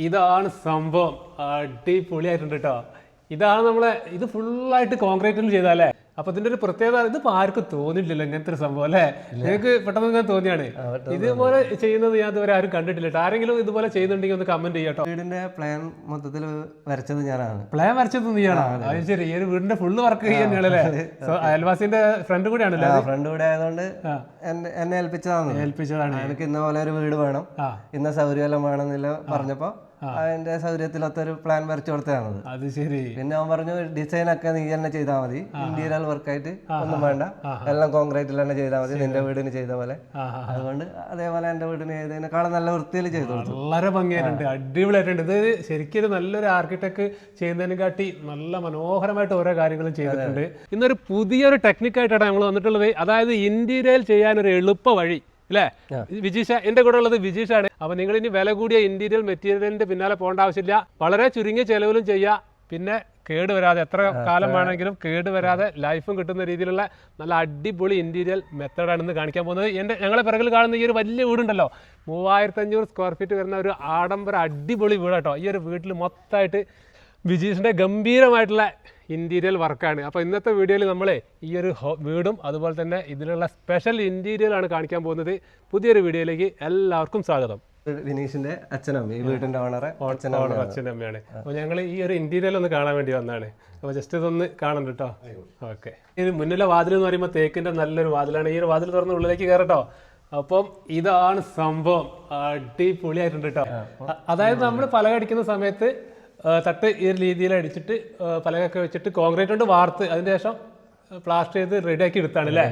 ഇതാണ് സംഭവം. അടിപൊളിയായിട്ടുണ്ട് കേട്ടോ. ഇതാണ് നമ്മളെ ഇത് ഫുള്ളായിട്ട് കോൺക്രീറ്റിൽ ചെയ്താലേ. അപ്പൊ ഇതിന്റെ ഒരു പ്രത്യേകത ഇതിപ്പോ ആർക്കും തോന്നില്ലല്ലോ ഇങ്ങനത്തെ ഒരു സംഭവം അല്ലേ? നിങ്ങൾക്ക് പെട്ടെന്ന് ഇങ്ങനെ തോന്നിയാണ്. ഇതുപോലെ ചെയ്യുന്നത് ഞാൻ ഇതുവരെ ആരും കണ്ടിട്ടില്ല. ആരെങ്കിലും ഇതുപോലെ ചെയ്യുന്നുണ്ടെങ്കിൽ ഒന്ന് കമന്റ് ചെയ്യാട്ടോ. വീടിന്റെ പ്ലാൻ മൊത്തത്തിൽ വരച്ചത് ഞാനാണ്. പ്ലാൻ വരച്ചത് നീയാണോ? അത് ശരി. ഈ ഒരു വീടിന്റെ ഫുള്ള് വർക്ക് ചെയ്യാനല്ലേ? അയൽവാസിന്റെ ഫ്രണ്ട് കൂടെയാണല്ലേ? ഫ്രണ്ട് കൂടെ ആയതുകൊണ്ട് എന്നെ ഏൽപ്പിച്ചതാണ്. എനിക്ക് ഇന്ന പോലെ ഒരു വീട് വേണം, ഇന്ന സൗകര്യം വേണമെന്നില്ല പറഞ്ഞപ്പോ അതിന്റെ സൗകര്യത്തിലൊത്തൊരു പ്ലാൻ വരച്ചു കൊടുത്തതാണത്. അത് ശരി. പിന്നെ അവൻ പറഞ്ഞു ഡിസൈൻ ഒക്കെ നീ തന്നെ ചെയ്താൽ മതി, ഇന്റീരിയർ വർക്കായിട്ട് ഒന്നും വേണ്ട, എല്ലാം കോൺക്രീറ്റിൽ തന്നെ ചെയ്താൽ മതി, നിന്റെ വീടിന് ചെയ്ത പോലെ. അതുകൊണ്ട് അതേപോലെ എന്റെ വീടിന് ചെയ്തതിനേക്കാളും നല്ല വൃത്തിയിൽ ചെയ്തു കൊടുത്തു. വളരെ ഭംഗിയായിട്ടുണ്ട്, അടിപൊളിയായിട്ടുണ്ട്. ഇത് ശരിക്കും നല്ലൊരു ആർക്കിടെക്ട് ചെയ്യുന്നതിനെ കാട്ടി നല്ല മനോഹരമായിട്ട് ഓരോ കാര്യങ്ങളും ചെയ്തിട്ടുണ്ട്. ഇന്നൊരു പുതിയൊരു ടെക്നിക്കായിട്ടാണ് നമ്മൾ വന്നിട്ടുള്ളത്. അതായത് ഇന്റീരിയർ ചെയ്യാനൊരു എളുപ്പ വഴി അല്ലേ? വിജീഷ എന്റെ കൂടെ ഉള്ളത് വിജീഷാണ്. അപ്പൊ നിങ്ങൾ ഇനി വില കൂടിയ ഇന്റീരിയർ മെറ്റീരിയലിന്റെ പിന്നാലെ പോകേണ്ട ആവശ്യമില്ല. വളരെ ചുരുങ്ങിയ ചെലവിലും ചെയ്യാം. പിന്നെ കേടുവരാതെ എത്ര കാലം വേണമെങ്കിലും കേടുവരാതെ ലൈഫും കിട്ടുന്ന രീതിയിലുള്ള നല്ല അടിപൊളി ഇന്റീരിയർ മെത്തേഡാണ് ഇന്ന് കാണിക്കാൻ പോകുന്നത്. ഞങ്ങളെ പിറകിൽ കാണുന്ന ഈ ഒരു വലിയ വീടുണ്ടല്ലോ, 3500 സ്ക്വയർ ഫീറ്റ് വരുന്ന ഒരു ആഡംബര അടിപൊളി വീടാട്ടോ. ഈ ഒരു വീട്ടിൽ മൊത്തമായിട്ട് വിജീഷിന്റെ ഗംഭീരമായിട്ടുള്ള ഇന്റീരിയർ വർക്കാണ്. അപ്പോൾ ഇന്നത്തെ വീഡിയോയിൽ നമ്മൾ ഈ ഒരു വീടും അതുപോലെ തന്നെ ഇതിലുള്ള സ്പെഷ്യൽ ഇന്റീരിയറാണ് കാണിക്കാൻ പോകുന്നത്. പുതിയൊരു വീഡിയോയിലേക്ക് എല്ലാവർക്കും സ്വാഗതം. വിനീഷിന്റെ അച്ഛനമ്മ, ഈ വീടിന്റെ അച്ഛനമ്മയാണ്. അപ്പോൾ ഞങ്ങൾ ഈ ഒരു ഇന്റീരിയർ ഒന്ന് കാണാൻ വേണ്ടി വന്നതാണ്. അപ്പോൾ ജസ്റ്റ് ഇതൊന്ന് കാണണം കേട്ടോ. ഓക്കെ. ഇത് മുന്നിലെ വാതിൽ എന്ന് പറയുമ്പോൾ തേക്കിന്റെ നല്ലൊരു വാതിലാണ്. ഈ ഒരു വാതിൽ തുറന്ന് ഉള്ളിലേക്ക് കയറട്ടോ. അപ്പം ഇതാണ് സംഭവം. അടിപൊളിയായിട്ടുണ്ട് കേട്ടോ. അതായത് നമ്മൾ പലക അടിക്കുന്ന സമയത്ത് തട്ട് ഈ ഒരു രീതിയിൽ അടിച്ചിട്ട് പലകൊക്കെ വെച്ചിട്ട് കോൺക്രീറ്റ് കൊണ്ട് വാർത്ത് അതിന് ശേഷം പ്ലാസ്റ്റർ ചെയ്ത് റെഡിയാക്കി എടുത്താണ് അല്ലേ?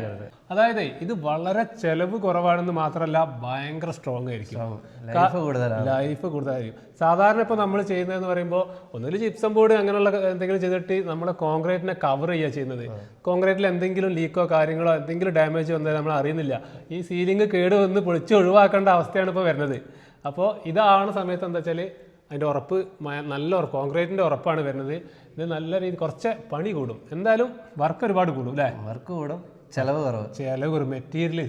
അതായത് ഇത് വളരെ ചെലവ് കുറവാണെന്ന് മാത്രമല്ല ഭയങ്കര സ്ട്രോങ് ആയിരിക്കും, ലൈഫ് കൂടുതലായിരിക്കും. സാധാരണ ഇപ്പോൾ നമ്മൾ ചെയ്യുന്നതെന്ന് പറയുമ്പോൾ ഒന്നുകിൽ ജിപ്സം ബോർഡ് അങ്ങനെയുള്ള എന്തെങ്കിലും ചെയ്തിട്ട് നമ്മൾ കോൺക്രീറ്റിനെ കവർ ചെയ്യുക ചെയ്യുന്നത്. കോൺക്രീറ്റിൽ എന്തെങ്കിലും ലീക്കോ കാര്യങ്ങളോ എന്തെങ്കിലും ഡാമേജ് വന്നാൽ നമ്മൾ അറിയുന്നില്ല. ഈ സീലിംഗ് കേട് വന്ന് പൊളിച്ച് ഒഴിവാക്കേണ്ട അവസ്ഥയാണ് ഇപ്പോൾ വരുന്നത്. അപ്പോൾ ഇതാണ് സമയത്ത് എന്താ വെച്ചാൽ അതിൻ്റെ ഉറപ്പ് നല്ല ഉറപ്പ്, കോൺക്രീറ്റിൻ്റെ ഉറപ്പാണ് വരുന്നത്. ഇത് നല്ല രീതി കുറച്ച് പണി കൂടും, എന്തായാലും വർക്ക് ഒരുപാട് കൂടും അല്ലേ? വർക്ക് കൂടും, ചിലവ് കുറവ്. മെറ്റീരിയൽ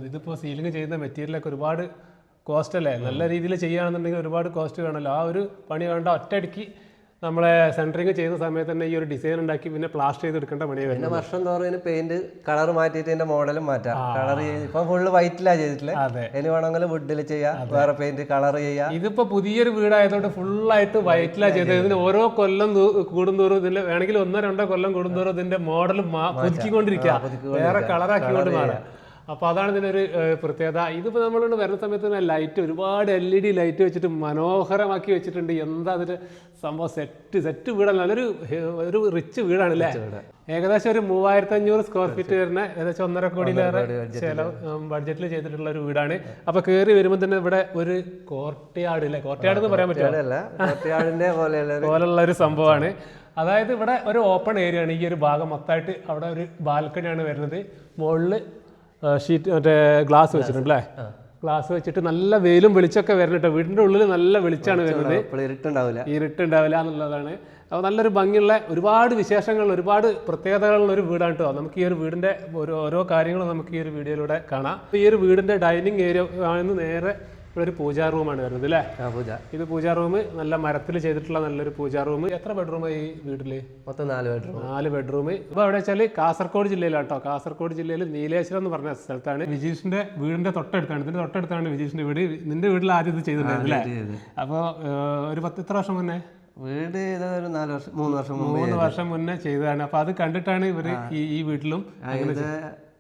ഇതിപ്പോൾ സീലിംഗ് ചെയ്യുന്ന മെറ്റീരിയലൊക്കെ ഒരുപാട് കോസ്റ്റ് അല്ലേ? നല്ല രീതിയിൽ ചെയ്യുകയാണെന്നുണ്ടെങ്കിൽ ഒരുപാട് കോസ്റ്റ് വേണമല്ലോ. ആ ഒരു പണി വേണ്ട, ഒറ്റയടിക്ക് നമ്മളെ സെൻറ്ററിങ് ചെയ്യുന്ന സമയത്ത് തന്നെ ഈ ഒരു ഡിസൈൻ ഉണ്ടാക്കി പിന്നെ പ്ലാസ്റ്റർ ചെയ്ത് എടുക്കേണ്ട പണിയാണ് വരുന്നത്. പിന്നെ വർഷം തോറും പെയിന്റ് കളർ മാറ്റിയിട്ട് ഇതിന്റെ മോഡലും മാറ്റാം. കളർ ഇപ്പൊ ഫുള്ള് വൈറ്റിലാണ് ചെയ്തിട്ടില്ല, ഇനി വേണമെങ്കിൽ വുഡിൽ ചെയ്യാം, വേറെ പെയിന്റ് കളർ ചെയ്യാം. ഇതിപ്പോ പുതിയൊരു വീടായതുകൊണ്ട് ഫുള്ളായിട്ട് വൈറ്റിലാണ് ചെയ്തത്. ഇതിന് ഓരോ കൊല്ലം കൂടുന്തോറും ഇതിന്റെ വേണമെങ്കിൽ 1-2 കൊല്ലം കൂടുന്തോറും ഇതിന്റെ മോഡൽ പുതുക്കിക്കൊണ്ടിരിക്കുക, വേറെ കളറാക്കിക്കൊണ്ട് മാറാം. അപ്പോൾ അതാണ് ഇതിനൊരു പ്രത്യേകത. ഇതിപ്പോൾ നമ്മളിവിടെ വരുന്ന സമയത്ത് തന്നെ ലൈറ്റ് ഒരുപാട് LED ലൈറ്റ് വെച്ചിട്ട് മനോഹരമാക്കി വെച്ചിട്ടുണ്ട്. എന്താ അതിൻ്റെ സംഭവം, സെറ്റ് വീടാണ്. നല്ലൊരു റിച്ച് വീടാണ് അല്ലേ? ഏകദേശം ഒരു 3500 സ്ക്വയർ ഫീറ്റ് വരുന്ന ഏകദേശം 1.5 കോടിയിലേറെ ബഡ്ജറ്റിൽ ചെയ്തിട്ടുള്ള ഒരു വീടാണ്. അപ്പൊ കയറി വരുമ്പോൾ തന്നെ ഇവിടെ ഒരു കോർട്ട്യാർഡ് അല്ലേ? കോർട്ട്യാർഡ് എന്ന് പറയാൻ പറ്റുമോ? പോലുള്ള ഒരു സംഭവമാണ്. അതായത് ഇവിടെ ഒരു ഓപ്പൺ ഏരിയ ആണ്. ഈ ഒരു ഭാഗം മൊത്തമായിട്ട് അവിടെ ഒരു ബാൽക്കണിയാണ് വരുന്നത്. മുകളിൽ ഷീറ്റ് മറ്റേ ഗ്ലാസ് വെച്ചിട്ടുണ്ട് അല്ലേ? ഗ്ലാസ് വെച്ചിട്ട് നല്ല വെയിലും വെളിച്ചൊക്കെ വരണം. വീടിന്റെ ഉള്ളിൽ നല്ല വെളിച്ചാണ് വരുന്നത്, ഇരുട്ടുണ്ടാവില്ല എന്നുള്ളതാണ്. അപ്പോൾ നല്ലൊരു ഭംഗിയുള്ള ഒരുപാട് വിശേഷങ്ങൾ, ഒരുപാട് പ്രത്യേകതകളുള്ള ഒരു വീടാണ് കേട്ടോ. നമുക്ക് ഈ ഒരു വീടിന്റെ ഓരോ കാര്യങ്ങളും നമുക്ക് ഈ ഒരു വീഡിയോയിലൂടെ കാണാം. ഈ ഒരു വീടിന്റെ ഡൈനിങ് ഏരിയ ആണ് നേരെ ഇവിടെ ഒരു പൂജാ റൂമാണ് വരുന്നത് അല്ലേ? ഇത് പൂജാ റൂം, നല്ല മരത്തിൽ ചെയ്തിട്ടുള്ള നല്ലൊരു പൂജാ റൂം. എത്ര ബെഡ്റൂം ഈ വീട്ടില്? മൊത്തം 4 ബെഡ്റൂം. ഇപ്പൊ എവിടെ വെച്ചാല് കാസർഗോഡ് ജില്ലയിലാണ് കേട്ടോ. കാസർഗോഡ് ജില്ലയിൽ നീലേശ്വരം എന്ന് പറഞ്ഞ സ്ഥലത്താണ്. വിജീഷിന്റെ വീടിന്റെ തൊട്ടടുത്താണ്, ഇതിന്റെ തൊട്ടടുത്താണ് വിജീഷിന്റെ വീട്. നിന്റെ വീട്ടിൽ ആദ്യം ഇത് ചെയ്തിട്ടുണ്ടായിരുന്നു അല്ലേ? അപ്പൊ ഒരു എത്ര വർഷം മുന്നേ? വീട് 3 വർഷം മുന്നേ ചെയ്തതാണ്. അപ്പൊ അത് കണ്ടിട്ടാണ് ഇവര് ഈ വീട്ടിലും.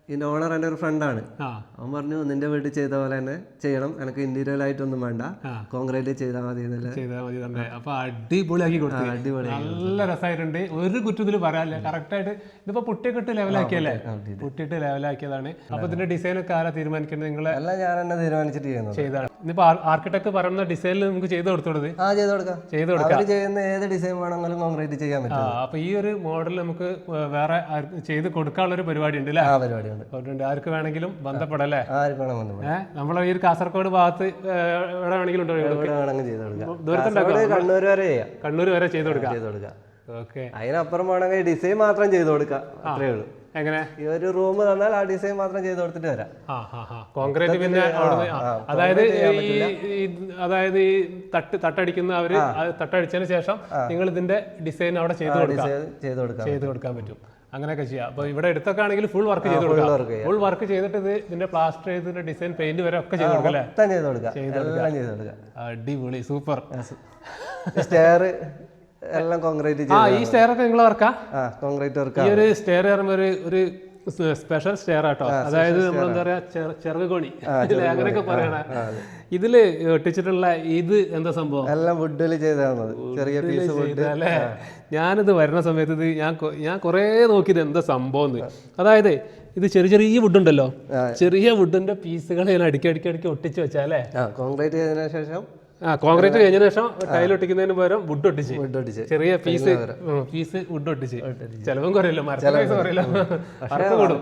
ഇതിന്റെ ഓണർ എൻ്റെ ഒരു ഫ്രണ്ടാണ്. അവൻ പറഞ്ഞു നിന്റെ വീട്ടിൽ ചെയ്ത പോലെ തന്നെ ചെയ്യണം, എനിക്ക് ഇന്റീരിയർ ആയിട്ടൊന്നും വേണ്ട, കോൺക്രീറ്റ് ചെയ്താൽ മതി തന്നെ. അപ്പൊ അടിപൊളിയാക്കി കൊടുത്തു, നല്ല രസമായിട്ടുണ്ട്. ഒരു കുറ്റത്തിൽ പറയാനില്ല, കറക്റ്റ് ആയിട്ട്. ഇതിപ്പോ പുട്ടിയൊക്കെ ലെവലാക്കിയല്ലേ? പുട്ടിയിട്ട് ലെവലാക്കിയതാണ്. അപ്പൊ ഇതിന്റെ ഡിസൈൻ ഒക്കെ ആരാ തീരുമാനിക്കുന്നത്? നിങ്ങളെ അല്ല, ഞാൻ തന്നെ തീരുമാനിച്ചിട്ട് ചെയ്താണ്. ഇനിയിപ്പോ ആർക്കിടെക്ട് പറയുന്ന ഡിസൈനിൽ നമുക്ക് ചെയ്ത് കൊടുത്തത് ചെയ്ത് കൊടുക്കാം. ചെയ്യുന്ന ഏത് ഡിസൈൻ വേണമെങ്കിലും കോൺക്രീറ്റ് ചെയ്യാൻ പറ്റും. അപ്പൊ ഈ ഒരു മോഡൽ നമുക്ക് വേറെ ചെയ്ത് കൊടുക്കാനുള്ള ഒരു പരിപാടി ഉണ്ട് അല്ലേ? പരിപാടി ആർക്ക് വേണമെങ്കിലും ബന്ധപ്പെടല്ലേ? നമ്മളെ ഈ ഒരു കാസർഗോഡ് ഭാഗത്ത് എവിടെ വേണമെങ്കിലും കണ്ണൂർ വരെ ചെയ്ത് കൊടുക്കാം. അതിനപ്പുറം വേണമെങ്കിൽ ഡിസൈൻ മാത്രം ചെയ്ത് കൊടുക്കാം, അത്രേ ഉള്ളൂ. എങ്ങനെ ഈ ഒരു റൂം തന്നാൽ ആ ഡിസൈൻ മാത്രം ചെയ്ത് കൊടുത്തിട്ട് വരാം. കോൺക്രീറ്റ് പിന്നെ അതായത് ഈ തട്ടടിക്കുന്ന അവര് തട്ടടിച്ചതിന് ശേഷം നിങ്ങൾ ഇതിന്റെ ഡിസൈൻ അവിടെ ചെയ്ത് കൊടുക്കാൻ പറ്റും. അങ്ങനെയൊക്കെ ചെയ്യാം. അപ്പൊ ഇവിടെ എടുത്തൊക്കെ ആണെങ്കിൽ ഫുൾ വർക്ക് ചെയ്ത് കൊടുക്കാം. ഫുൾ വർക്ക് ചെയ്തിട്ട് ഇതിന്റെ പ്ലാസ്റ്റർ ചെയ്തിട്ട് ഡിസൈൻ പെയിന്റ് വരെ ഒക്കെ ചെയ്ത് കൊടുക്കാം. അടിപൊളി, സൂപ്പർ. സ്റ്റെയർ എല്ലാം കോൺക്രീറ്റ്. ഈ സ്റ്റെയർ ഒക്കെ നിങ്ങളെ വർക്കാ? Concrete work. ഈ ഒരു സ്റ്റെയർ ഒരു സ്പെഷ്യൽ സ്റ്റെയർ ആട്ടോ. അതായത് നമ്മളെന്താ പറയാ, ചെറുകോണി അങ്ങനെയൊക്കെ പറയണ. ഇതില് ഒട്ടിച്ചിട്ടുള്ള ഇത് എന്താ സംഭവം? എല്ലാം വുഡിൽ ചെയ്താണ്, ചെറിയ പീസ് അല്ലേ? ഞാനിത് വരുന്ന സമയത്ത് ഇത് ഞാൻ കുറേ നോക്കിയത് എന്താ സംഭവം. അതായത് ഇത് ചെറിയ വുഡ് ഉണ്ടല്ലോ, ചെറിയ വുഡിന്റെ പീസുകൾ ഞാൻ അടുക്കി ഒട്ടിച്ച് വെച്ചാലേ കോൺക്രീറ്റ് ചെയ്തതിനു ശേഷം കോൺക്രീറ്റ് കഴിഞ്ഞതിന് ശേഷം ടൈൽ ഒട്ടിക്കുന്നതിന് പകരം വുഡ് ഒട്ടിച്ച് ചെറിയ പീസ് വുഡ് ഒട്ടിച്ച്. ചെലവും കുറയല്ലോ,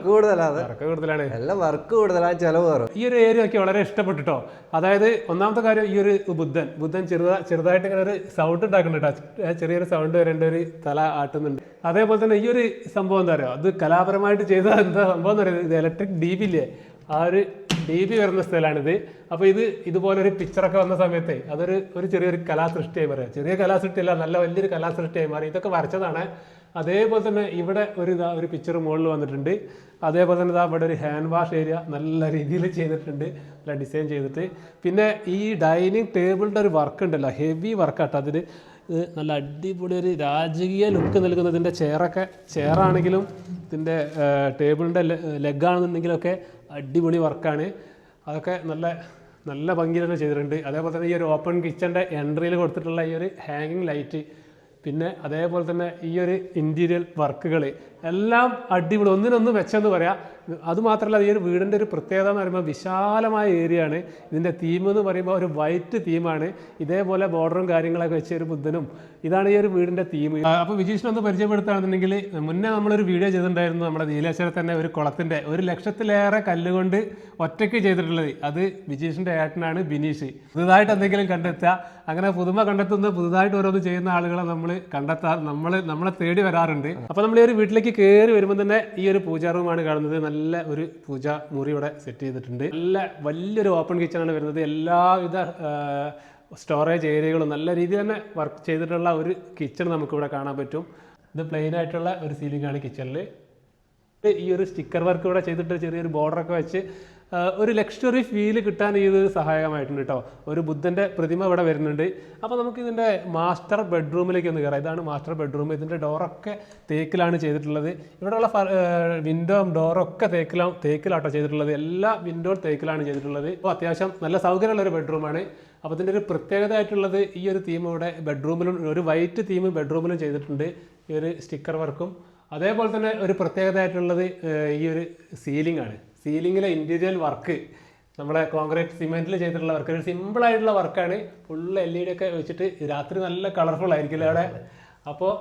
കൂടുതലാണ്. ഈ ഒരു ഏരിയ ഒക്കെ വളരെ ഇഷ്ടപ്പെട്ടിട്ടോ. അതായത് ഒന്നാമത്തെ കാര്യം, ഈ ഒരു ബുദ്ധൻ ചെറുതായിട്ട് ഇങ്ങനെ ഒരു സൗണ്ട് ഉണ്ടാക്കുന്നുണ്ട് കേട്ടോ. ചെറിയൊരു സൗണ്ട് വരേണ്ട ഒരു തല ആട്ടുന്നുണ്ട്. അതേപോലെ തന്നെ ഈ ഒരു സംഭവം എന്താ പറയുക, അത് കലാപരമായിട്ട് ചെയ്ത എന്താ സംഭവം എന്ന് പറയുന്നത്, ഇത് ഇലക്ട്രിക് DB ഇല്ലേ, ആ ഒരു DB വരുന്ന സ്ഥലമാണിത്. അപ്പോൾ ഇതുപോലെ ഒരു പിക്ചറൊക്കെ വന്ന സമയത്ത് അതൊരു ചെറിയൊരു കലാസൃഷ്ടിയായി മാറി. ചെറിയ കലാസൃഷ്ടിയല്ല, നല്ല വലിയൊരു കലാസൃഷ്ടിയായി മാറി. ഇതൊക്കെ വരച്ചതാണ്. അതേപോലെ തന്നെ ഇവിടെ ഒരു പിക്ചർ മുകളിൽ വന്നിട്ടുണ്ട്. അതേപോലെ തന്നെ ഇവിടെ ഒരു ഹാൻഡ് വാഷ് ഏരിയ നല്ല രീതിയിൽ ചെയ്തിട്ടുണ്ട്, നല്ല ഡിസൈൻ ചെയ്തിട്ട്. പിന്നെ ഈ ഡൈനിങ് ടേബിളിൻ്റെ ഒരു വർക്ക് ഉണ്ടല്ലോ, ഹെവി വർക്കാട്ടോ. അതിന് നല്ല അടിപൊളി ഒരു രാജകീയ ലുക്ക് നൽകുന്നതിൻ്റെ ചെയറാണെങ്കിലും ഇതിൻ്റെ ടേബിളിൻ്റെ ലെഗാണെന്നുണ്ടെങ്കിലൊക്കെ അടിപൊളി വർക്കാണ്. അതൊക്കെ നല്ല ഭംഗിയിൽ തന്നെ ചെയ്തിട്ടുണ്ട്. അതേപോലെ തന്നെ ഈ ഒരു ഓപ്പൺ കിച്ചൻ്റെ എൻട്രിയിൽ കൊടുത്തിട്ടുള്ള ഈ ഒരു ഹാങ്ങിങ് ലൈറ്റ്, പിന്നെ അതേപോലെ തന്നെ ഈ ഒരു ഇൻറ്റീരിയൽ വർക്കുകൾ എല്ലാം അടിപൊളി, ഒന്നിനൊന്ന് മെച്ചമെന്ന് പറയാം. അതുമാത്രമല്ല, ഈ ഒരു വീടിൻ്റെ ഒരു പ്രത്യേകത എന്ന് പറയുമ്പോൾ വിശാലമായ ഏരിയ ആണ്. ഇതിൻ്റെ തീം എന്ന് പറയുമ്പോൾ ഒരു വൈറ്റ് തീമാണ്. ഇതേപോലെ ബോർഡറും കാര്യങ്ങളൊക്കെ വെച്ച ഒരു ബുദ്ധനും, ഇതാണ് ഈ ഒരു വീടിൻ്റെ തീം. അപ്പോൾ വിജീഷിനൊന്ന് പരിചയപ്പെടുത്തുകയാണെന്നുണ്ടെങ്കിൽ, മുന്നേ നമ്മളൊരു വീഡിയോ ചെയ്തിട്ടുണ്ടായിരുന്നു നമ്മുടെ നീലേശ്വരത്ത് തന്നെ ഒരു കുളത്തിൻ്റെ 1 ലക്ഷത്തിലേറെ കല്ലുകൊണ്ട് ഒറ്റയ്ക്ക് ചെയ്തിട്ടുള്ളത്. അത് വിജീഷിൻ്റെ ഏട്ടനാണ് ബിനീഷ്. പുതുതായിട്ട് എന്തെങ്കിലും കണ്ടെത്തുക, അങ്ങനെ പുതുമ കണ്ടെത്തുന്ന പുതുതായിട്ട് ഓരോന്ന് ചെയ്യുന്ന ആളുകളെ നമ്മളെ തേടി വരാറുണ്ട്. അപ്പോൾ നമ്മൾ ഈ ഒരു വീട്ടിലേക്ക് കയറി വരുമ്പോൾ തന്നെ ഈ ഒരു പൂജാ റൂമാണ് കാണുന്നത്. നല്ല ഒരു പൂജാ മുറി ഇവിടെ സെറ്റ് ചെയ്തിട്ടുണ്ട്. നല്ല വലിയൊരു ഓപ്പൺ കിച്ചണാണ് വരുന്നത്. എല്ലാവിധ സ്റ്റോറേജ് ഏരിയകളും നല്ല രീതിയിൽ തന്നെ വർക്ക് ചെയ്തിട്ടുള്ള ഒരു കിച്ചൺ നമുക്കിവിടെ കാണാൻ പറ്റും. ഇത് പ്ലെയിൻ ആയിട്ടുള്ള ഒരു സീലിംഗ് ആണ് കിച്ചണിൽ. ഈ ഒരു സ്റ്റിക്കർ വർക്ക് ഇവിടെ ചെയ്തിട്ട് ചെറിയൊരു ബോർഡറൊക്കെ വെച്ച് ഒരു ലക്ഷറി ഫീല് കിട്ടാൻ ഇത് സഹായകമായിട്ടുണ്ട് കേട്ടോ. ഒരു ബുദ്ധൻ്റെ പ്രതിമ ഇവിടെ വരുന്നുണ്ട്. അപ്പോൾ നമുക്ക് ഇതിൻ്റെ മാസ്റ്റർ ബെഡ്റൂമിലേക്ക് ഒന്ന് കയറാം. ഇതാണ് മാസ്റ്റർ ബെഡ്റൂം. ഇതിൻ്റെ ഡോറൊക്കെ തേക്കിലാണ് ചെയ്തിട്ടുള്ളത്. ഇവിടെയുള്ള വിൻഡോ ഡോറൊക്കെ തേക്കിലാട്ടോ ചെയ്തിട്ടുള്ളത്. എല്ലാ വിൻഡോ തേക്കിലാണ് ചെയ്തിട്ടുള്ളത്. അപ്പോൾ അത്യാവശ്യം നല്ല സൗകര്യമുള്ളൊരു ബെഡ്റൂമാണ്. അപ്പോൾ ഇതിൻ്റെ ഒരു പ്രത്യേകത ആയിട്ടുള്ളത്, ഈ ഒരു തീം ഇവിടെ ബെഡ്റൂമിലും, ഒരു വൈറ്റ് തീം ബെഡ്റൂമിലും ചെയ്തിട്ടുണ്ട്, ഈ ഒരു സ്റ്റിക്കർ വർക്കും. അതേപോലെ തന്നെ ഒരു പ്രത്യേകത ആയിട്ടുള്ളത് ഈ ഒരു സീലിംഗ് ആണ്. സീലിങ്ങിലെ ഇൻറ്റീരിയൽ വർക്ക് നമ്മളെ കോൺക്രീറ്റ് സിമെൻറ്റിൽ ചെയ്തിട്ടുള്ള വർക്ക്, ഒരു സിമ്പിളായിട്ടുള്ള വർക്കാണ്. ഫുള്ള് LED ഒക്കെ വെച്ചിട്ട് രാത്രി നല്ല കളർഫുൾ ആയിരിക്കില്ല അവിടെ. അപ്പോൾ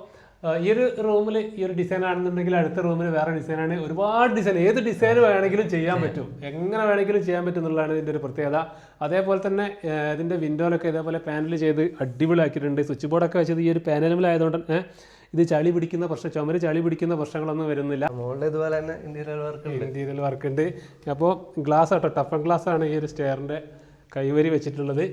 ഈ ഒരു റൂമിൽ ഈ ഒരു ഡിസൈൻ ആണെന്നുണ്ടെങ്കിൽ അടുത്ത റൂമിൽ വേറെ ഡിസൈനാണ്. ഒരുപാട് ഡിസൈൻ, ഏത് ഡിസൈൻ വേണമെങ്കിലും ചെയ്യാൻ പറ്റും, എങ്ങനെ വേണമെങ്കിലും ചെയ്യാൻ പറ്റും എന്നുള്ളതാണ് ഇതിൻ്റെ ഒരു പ്രത്യേകത. അതേപോലെ തന്നെ ഇതിൻ്റെ വിൻഡോയിലൊക്കെ ഇതേപോലെ പാനൽ ചെയ്ത് അടിപൊളിയാക്കിയിട്ടുണ്ട്. സ്വിച്ച് ബോർഡൊക്കെ വെച്ചത് ഈ ഒരു പാനലുമിലായതുകൊണ്ട് ഇത് ചളി പിടിക്കുന്ന ചുമര് ചളി പിടിക്കുന്ന പ്രശ്നങ്ങളൊന്നും വരുന്നില്ല. ഇതുപോലെ തന്നെ ഇന്റീരിയൽ വർക്ക് ഉണ്ട്. അപ്പോൾ ഗ്ലാസ് ആട്ടോ, ടഫൻ ഗ്ലാസ് ആണ് ഈ ഒരു സ്റ്റെയറിൻ്റെ കൈവരി വെച്ചിട്ടുള്ളത്.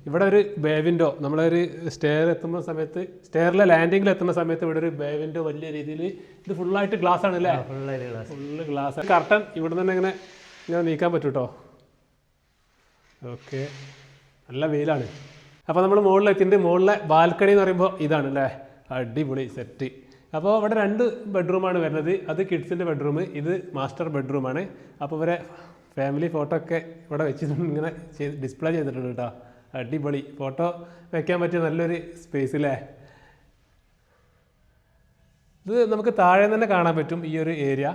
ഇവിടെ ഒരു ബേ വിൻഡോ, നമ്മളൊരു സ്റ്റെയറിലെ ലാൻഡിങ്ങിൽ എത്തുന്ന സമയത്ത് ഇവിടെ ഒരു ബേ വിൻഡോ വലിയ രീതിയിൽ, ഇത് ഫുള്ളായിട്ട് ഗ്ലാസ് ആണ് അല്ലേ? Full glass. കർട്ടൻ ഇവിടെ തന്നെ ഇങ്ങനെ നീക്കാൻ പറ്റും കേട്ടോ. ഓക്കെ, നല്ല വെയിലാണ്. അപ്പോൾ നമ്മൾ മുകളിലെത്തിയിട്ട് മുകളിലെ ബാൽക്കണി എന്ന് പറയുമ്പോൾ ഇതാണ് അല്ലേ, അടിപൊളി സെറ്റ്. അപ്പോൾ ഇവിടെ 2 ബെഡ്റൂമാണ് വരുന്നത്. അത് കിഡ്സിൻ്റെ ബെഡ്റൂം, ഇത് മാസ്റ്റർ ബെഡ്റൂമാണ്. അപ്പോൾ ഇവരെ ഫാമിലി ഫോട്ടോ ഒക്കെ ഇവിടെ വെച്ചിട്ടുണ്ട്, ഇങ്ങനെ ഡിസ്പ്ലേ ചെയ്തിട്ടുണ്ട് കേട്ടോ. അടിപൊളി ഫോട്ടോ വെക്കാൻ പറ്റിയ നല്ലൊരു സ്പേസ് അല്ലേ. ഇത് നമുക്ക് താഴെ തന്നെ കാണാൻ പറ്റും ഈ ഒരു ഏരിയ.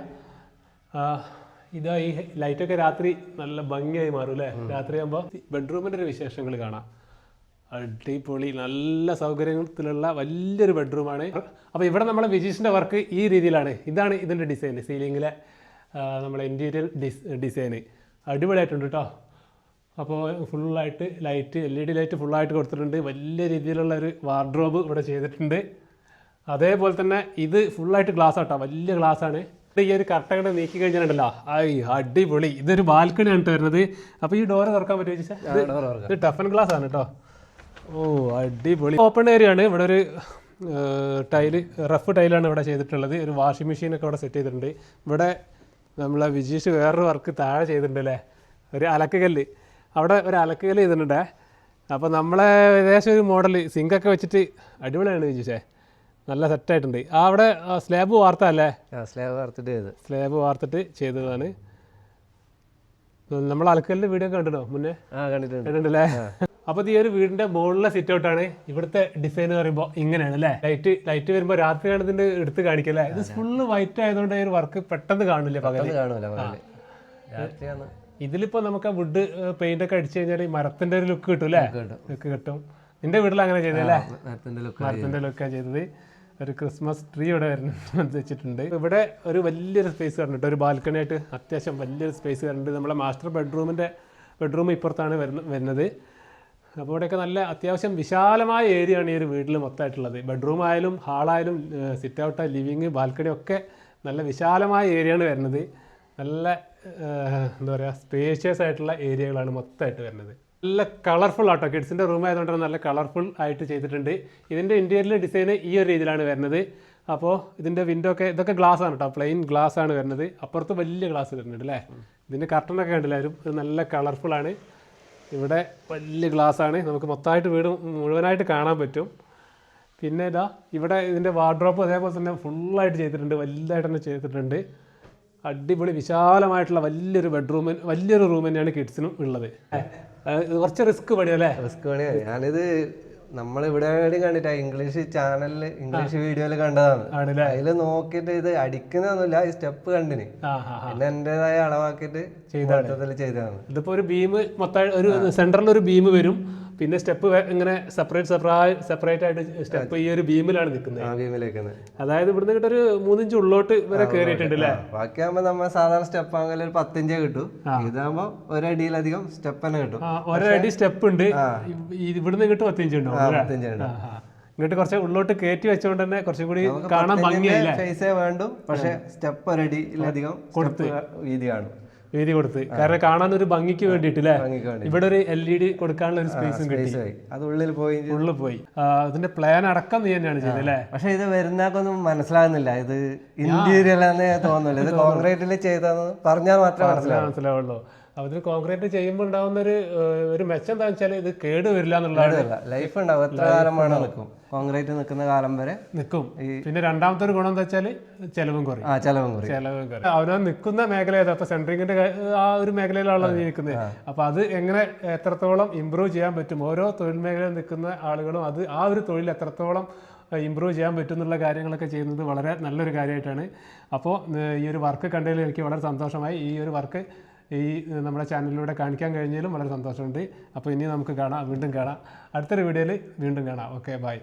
ഇതാ ഈ ലൈറ്റൊക്കെ രാത്രി നല്ല ഭംഗിയായി മാറും അല്ലേ, രാത്രിയാകുമ്പോൾ. ബെഡ്റൂമിൻ്റെ ഒരു വിശേഷങ്ങൾ കാണാം. അടിപൊളി, നല്ല സൗകര്യത്തിലുള്ള വലിയൊരു ബെഡ്റൂമാണ്. അപ്പോൾ ഇവിടെ നമ്മളെ വിജീഷിൻ്റെ വർക്ക് ഈ രീതിയിലാണ്. ഇതാണ് ഇതിൻ്റെ ഡിസൈൻ, സീലിങ്ങിലെ നമ്മളെ ഇൻറ്റീരിയൽ ഡിസൈന് അടിപൊളിയായിട്ടുണ്ട് കേട്ടോ. അപ്പോൾ ഫുള്ളായിട്ട് ലൈറ്റ്, LED ലൈറ്റ് ഫുള്ളായിട്ട് കൊടുത്തിട്ടുണ്ട്. വലിയ രീതിയിലുള്ള ഒരു വാർഡ്രോബ് ഇവിടെ ചെയ്തിട്ടുണ്ട്. അതേപോലെ തന്നെ ഇത് ഫുള്ളായിട്ട് ഗ്ലാസ് ആട്ടോ, വലിയ ഗ്ലാസ്സാണ്. ഈ ഒരു കർട്ടൻ നീക്കി കഴിഞ്ഞാലുണ്ടല്ലോ അടിപൊളി. ഇതൊരു ബാൽക്കണിയാണ് വരുന്നത്. അപ്പോൾ ഈ ഡോറ് തുറക്കാൻ പറ്റുമോ ചോദിച്ചാൽ? ഇത് ടഫൻ ഗ്ലാസ് ആണ് കേട്ടോ. ഓ അടിപൊളി ഓപ്പൺ ഏരിയ ആണ്. ഇവിടെ ഒരു ടൈല്, റഫ് ടൈലാണ് ഇവിടെ ചെയ്തിട്ടുള്ളത്. ഒരു വാഷിംഗ് മെഷീനൊക്കെ ഇവിടെ സെറ്റ് ചെയ്തിട്ടുണ്ട്. ഇവിടെ നമ്മളെ വിജീഷ് വേറൊരു വർക്ക് താഴെ ചെയ്തിട്ടുണ്ട് അല്ലേ, ഒരു അലക്കുകല്ല്. അവിടെ ഒരു അലക്കുകല്ല് ചെയ്തിട്ടുണ്ടേ. അപ്പോൾ നമ്മളെ ഏകദേശം ഒരു മോഡൽ സിങ്കൊക്കെ വെച്ചിട്ട് അടിപൊളിയാണ് വിജീഷേ, നല്ല സെറ്റായിട്ടുണ്ട്. അവിടെ സ്ലാബ് വാർത്തല്ലേ? സ്ലാബ് വാർത്തിട്ട് ചെയ്തതാണ്. നമ്മൾ അലക്കലിൻ്റെ വീഡിയോ കണ്ടിട്ടോ മുന്നേ? കണ്ടിട്ടുണ്ടല്ലേ? അപ്പോൾ ഈ ഒരു വീടിന്റെ മുകളിലെ സിറ്റ് ഔട്ടാണ്. ഇവിടുത്തെ ഡിസൈൻ പറയുമ്പോൾ ഇങ്ങനെയാണ് അല്ലേ. ലൈറ്റ് വരുമ്പോൾ രാത്രിയാണ് ഇതിന്റെ എടുത്ത് കാണിക്കല്ലേ. ഇത് ഫുള്ള് വൈറ്റ് ആയതുകൊണ്ട് ഒരു വർക്ക് പെട്ടെന്ന് കാണില്ല പകല്. ഇതിലിപ്പോ നമുക്ക് വുഡ് പെയിന്റ് ഒക്കെ അടിച്ചു കഴിഞ്ഞാൽ മരത്തിന്റെ ഒരു ലുക്ക് കിട്ടും അല്ലേ? ലുക്ക് കിട്ടും. നിന്റെ വീട്ടിൽ അങ്ങനെ ചെയ്തല്ലേ? മരത്തിന്റെ ലുക്കാണ് ചെയ്തത്. ഒരു ക്രിസ്മസ് ട്രീ ഇവിടെ വെച്ചിട്ടുണ്ട്. ഇവിടെ ഒരു വലിയൊരു സ്പേസ് കണ്ടിട്ട്, ഒരു ബാൽക്കണി ആയിട്ട് അത്യാവശ്യം വലിയൊരു സ്പേസ് കണ്ടിട്ട്. നമ്മളെ മാസ്റ്റർ ബെഡ്റൂം ഇപ്പുറത്താണ് വരുന്നത്. അപ്പോൾ ഇവിടെയൊക്കെ നല്ല അത്യാവശ്യം വിശാലമായ ഏരിയ ആണ് ഈ ഒരു വീട്ടിൽ മൊത്തമായിട്ടുള്ളത്. ബെഡ്റൂം ആയാലും ഹാളായാലും സിറ്റ് ഔട്ട്, ലിവിങ്, ബാൽക്കണി ഒക്കെ നല്ല വിശാലമായ ഏരിയ ആണ് വരുന്നത്. നല്ല എന്താ പറയുക, സ്പേഷ്യസ് ആയിട്ടുള്ള ഏരിയകളാണ് മൊത്തമായിട്ട് വരുന്നത്. നല്ല കളർഫുൾ ആട്ടോ. കിഡ്സിൻ്റെ റൂം ആയതുകൊണ്ട് നല്ല കളർഫുൾ ആയിട്ട് ചെയ്തിട്ടുണ്ട്. ഇതിൻ്റെ ഇൻറ്റീരിയൽ ഡിസൈൻ ഈ ഒരു രീതിയിലാണ് വരുന്നത്. അപ്പോൾ ഇതിൻ്റെ വിൻഡോ ഒക്കെ ഇതൊക്കെ ഗ്ലാസ് ആണ് കേട്ടോ, പ്ലെയിൻ ഗ്ലാസ് ആണ് വരുന്നത്. അപ്പുറത്ത് വലിയ ഗ്ലാസ് വരുന്നുണ്ട് അല്ലേ. ഇതിൻ്റെ കർട്ടനൊക്കെ കണ്ടില്ലാരും, ഇത് നല്ല കളർഫുള്ളാണ്. ഇവിടെ വലിയ ഗ്ലാസ് ആണ്, നമുക്ക് മൊത്തമായിട്ട് വീട് മുഴുവനായിട്ട് കാണാൻ പറ്റും. പിന്നെ ഇതാ ഇവിടെ ഇതിൻ്റെ വാർഡ്രോപ്പ് അതേപോലെ തന്നെ ഫുള്ളായിട്ട് ചെയ്തിട്ടുണ്ട്, വലുതായിട്ട് തന്നെ ചെയ്തിട്ടുണ്ട്. അടിപൊളി വിശാലമായിട്ടുള്ള വലിയൊരു റൂം തന്നെയാണ് കിഡ്സിനും ഉള്ളത്. കുറച്ച് റിസ്ക് പണിയല്ലേ? റിസ്ക് പണിയാണ്. ഞാനിത് നമ്മളിവിടെ കണ്ടിട്ടാ ഇംഗ്ലീഷ് ചാനലിൽ ഇംഗ്ലീഷ് വീഡിയോയിൽ കണ്ടതാണ്. അതിൽ നോക്കിയിട്ട് ഇത് അടിക്കുന്നൊന്നുമില്ല, ഈ സ്റ്റെപ്പ് കണ്ടിന്, പിന്നെ എന്റേതായ അളവാക്കിയിട്ട് ചെയ്തതാണ്. ഇതിപ്പോ ഒരു ബീം മൊത്തം ഒരു സെന്ററിൽ ഒരു ബീം വരും, പിന്നെ സ്റ്റെപ്പ് ഇങ്ങനെ സെപ്പറേറ്റ് ആയിട്ട് സ്റ്റെപ്പ് ഈ ഒരു ബീമിലാണ് നിൽക്കുന്നത്. അതായത് ഇവിടുന്ന് കിട്ട ഒരു 3 ഇഞ്ച് ഉള്ളോട്ട് വരെ കയറിയിട്ടുണ്ട് അല്ലേ? ബാക്കിയാകുമ്പോ നമ്മൾ സാധാരണ സ്റ്റെപ്പ് ആണെങ്കിൽ ഒരു 10 ഇഞ്ചേ കിട്ടും. ഇതാകുമ്പോ ഒരടിയിലധികം സ്റ്റെപ്പ് തന്നെ കിട്ടും. ഒരടി സ്റ്റെപ്പ് ഉണ്ട്, ഇവിടുന്ന് കിട്ടും 10 ഇഞ്ച് ഉണ്ടാവും. ഇങ്ങോട്ട് കുറച്ച് ഉള്ളോട്ട് കയറ്റി വെച്ചോണ്ട് തന്നെ കുറച്ചും കൂടി കാണാൻ ഭംഗിയല്ലേ. ഫേസേ വേണ്ടും, പക്ഷെ സ്റ്റെപ്പ് ഒരടിയിലധികം കൊടുത്ത് വീതി കൊടുത്ത്, കാരണം കാണാൻ ഒരു ഭംഗിക്ക് വേണ്ടിട്ട്. ഇവിടെ ഒരു LED കൊടുക്കാനുള്ള ഒരു സ്പേസും കിട്ടി. അത് ഉള്ളിൽ പോയി. അതിന്റെ പ്ലാൻ അടക്കം നീ തന്നെയാണ് ചെയ്തത് അല്ലേ? പക്ഷെ ഇത് വരുന്നൊന്നും മനസ്സിലാകുന്നില്ല, ഇത് ഇന്റീരിയർ ആണെന്ന് തോന്നുന്നില്ല. ഇത് കോൺക്രീറ്റിൽ ചെയ്തെന്ന് പറഞ്ഞാൽ മാത്രമേ മനസ്സിലാവുള്ളൂ. അതിന് കോൺക്രീറ്റ് ചെയ്യുമ്പോൾ ഉണ്ടാവുന്ന ഒരു മെച്ചം എന്താ വെച്ചാൽ ഇത് കേട് വരില്ല എന്നുള്ളതാണ്. ലൈഫ് ഉണ്ടാവും, എത്ര കാലം വേണം നിൽക്കും, കോൺക്രീറ്റ് നിൽക്കുന്ന കാലം വരെ നിൽക്കും. പിന്നെ രണ്ടാമത്തെ ഒരു ഗുണം എന്താ വെച്ചാൽ ചെലവും കുറയും. അവനവൻ നിൽക്കുന്ന മേഖല ഏതാ? അപ്പൊ സെൻട്രിങ്ങിന്റെ ആ ഒരു മേഖലയിലാണല്ലോ നിൽക്കുന്നത്. അപ്പൊ അത് എങ്ങനെ എത്രത്തോളം ഇമ്പ്രൂവ് ചെയ്യാൻ പറ്റും, ഓരോ തൊഴിൽ മേഖലയിൽ നിൽക്കുന്ന ആളുകളും അത് ആ ഒരു തൊഴിൽ എത്രത്തോളം ഇമ്പ്രൂവ് ചെയ്യാൻ പറ്റും എന്നുള്ള കാര്യങ്ങളൊക്കെ ചെയ്യുന്നത് വളരെ നല്ലൊരു കാര്യമായിട്ടാണ്. അപ്പോൾ ഈ ഒരു വർക്ക് കണ്ടതിൽ എനിക്ക് വളരെ സന്തോഷമായി. ഈ ഒരു വർക്ക് ഈ നമ്മുടെ ചാനലിലൂടെ കാണിക്കാൻ കഴിഞ്ഞാലും വളരെ സന്തോഷമുണ്ട്. അപ്പോൾ ഇനി നമുക്ക് വീണ്ടും കാണാം. അടുത്തൊരു വീഡിയോയിൽ വീണ്ടും കാണാം. Okay, by.